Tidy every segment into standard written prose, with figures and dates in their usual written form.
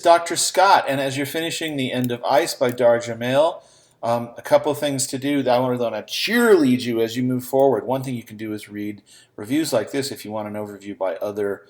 Dr. Scott, and as you're finishing The End of Ice by Dar Jamail, a couple of things to do that I want to cheerlead you as you move forward. One thing you can do is read reviews like this if you want an overview by other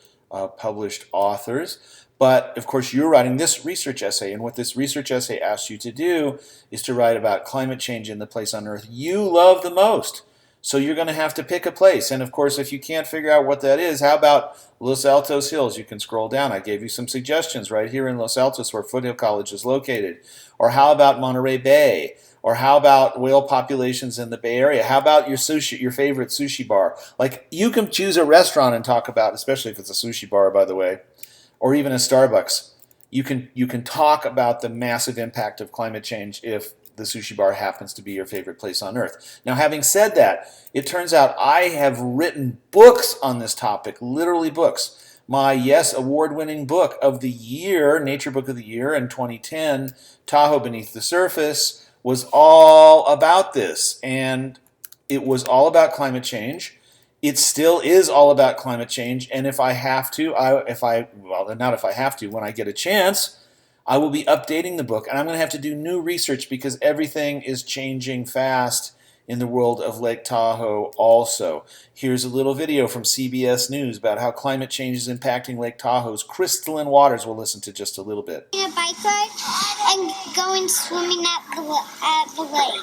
published authors. But of course, you're writing this research essay, and what this research essay asks you to do is to write about climate change in the place on Earth you love the most. So you're going to have to pick a place. And of course, if you can't figure out what that is, how about Los Altos Hills? You can scroll down. I gave you some suggestions right here in Los Altos where Foothill College is located. Or how about Monterey Bay? Or how about whale populations in the Bay Area? How about your sushi, your favorite sushi bar? Like, you can choose a restaurant and talk about, especially if it's a sushi bar, by the way, or even a Starbucks. You can talk about the massive impact of climate change if the sushi bar happens to be your favorite place on Earth. Now, having said that, it turns out I have written books on this topic, literally books. My, yes, award-winning book of the year, Nature Book of the Year in 2010, Tahoe Beneath the Surface, was all about this. And it was all about climate change. It still is all about climate change. And if I have to, not if I have to, when I get a chance, I will be updating the book, and I'm going to have to do new research because everything is changing fast in the world of Lake Tahoe also. Here's a little video from CBS News about how climate change is impacting Lake Tahoe's crystalline waters. We'll listen to just a little bit. A bike ride and going swimming at the lake.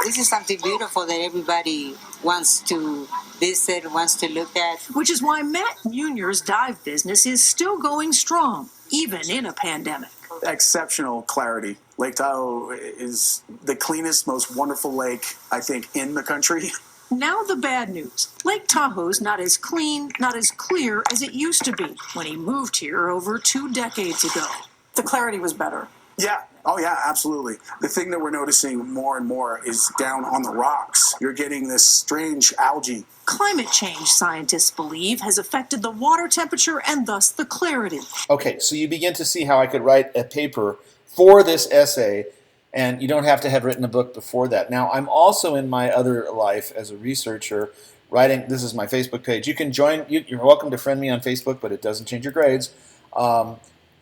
This is something beautiful that everybody wants to visit, wants to look at. Which is why Matt Munier's dive business is still going strong, even in a pandemic. Exceptional clarity. Lake Tahoe is the cleanest, most wonderful lake, I think, in the country. Now the bad news. Lake Tahoe's not as clean, not as clear as it used to be when he moved here over 2 decades ago. The clarity was better. Yeah. Oh, yeah, absolutely. The thing that we're noticing more and more is down on the rocks. You're getting this strange algae. Climate change, scientists believe, has affected the water temperature and thus the clarity. Okay, so you begin to see how I could write a paper for this essay, and you don't have to have written a book before that. Now, I'm also in my other life as a researcher writing. This is my Facebook page. You can join. You're welcome to friend me on Facebook, but it doesn't change your grades.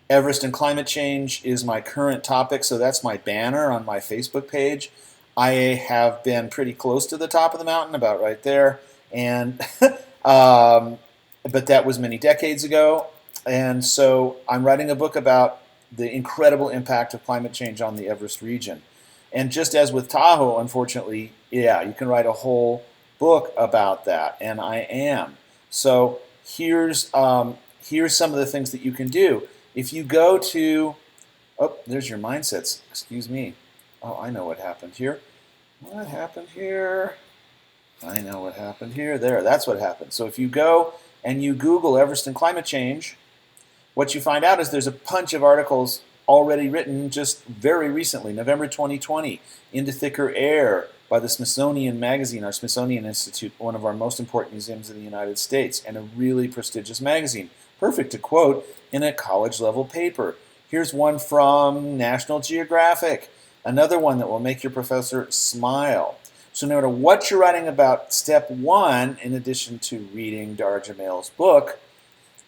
Everest and climate change is my current topic, so that's my banner on my Facebook page. I have been pretty close to the top of the mountain, about right there, and but that was many decades ago. And so I'm writing a book about the incredible impact of climate change on the Everest region. And just as with Tahoe, unfortunately, yeah, you can write a whole book about that, and I am. So here's some of the things that you can do. If you go to, oh, there's your mindsets. Excuse me. Oh, I know what happened here. What happened here? I know what happened here. There, that's what happened. So if you go and you Google Everest and climate change, what you find out is there's a bunch of articles already written just very recently, November 2020, Into Thicker Air by the Smithsonian Magazine, our Smithsonian Institute, one of our most important museums in the United States, and a really prestigious magazine. Perfect to quote in a college-level paper. Here's one from National Geographic, another one that will make your professor smile. So no matter what you're writing about, step one, in addition to reading Dar Jamail's book,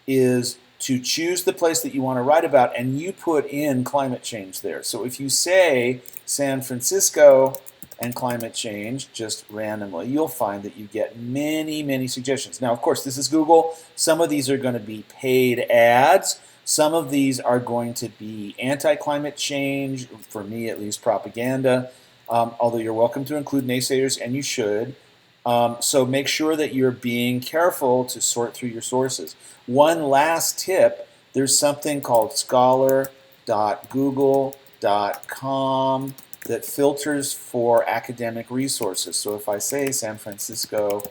is to choose the place that you want to write about, and you put in climate change there. So if you say San Francisco and climate change just randomly, you'll find that you get many, many suggestions. Now, of course, this is Google. Some of these are going to be paid ads. Some of these are going to be anti-climate change, for me at least, propaganda, although you're welcome to include naysayers, and you should. So make sure that you're being careful to sort through your sources. One last tip, there's something called scholar.google.com that filters for academic resources. So if I say San Francisco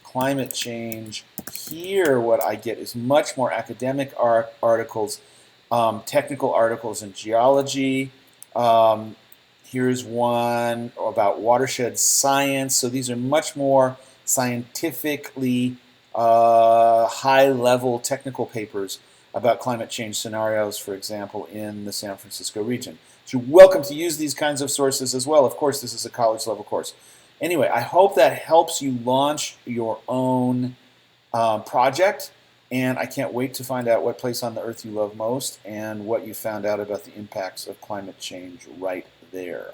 climate change, here what I get is much more academic articles, technical articles in geology. Here's one about watershed science. So these are much more scientifically high-level technical papers about climate change scenarios, for example, in the San Francisco region. So you're welcome to use these kinds of sources as well. Of course, this is a college-level course. Anyway, I hope that helps you launch your own project. And I can't wait to find out what place on the Earth you love most and what you found out about the impacts of climate change right there.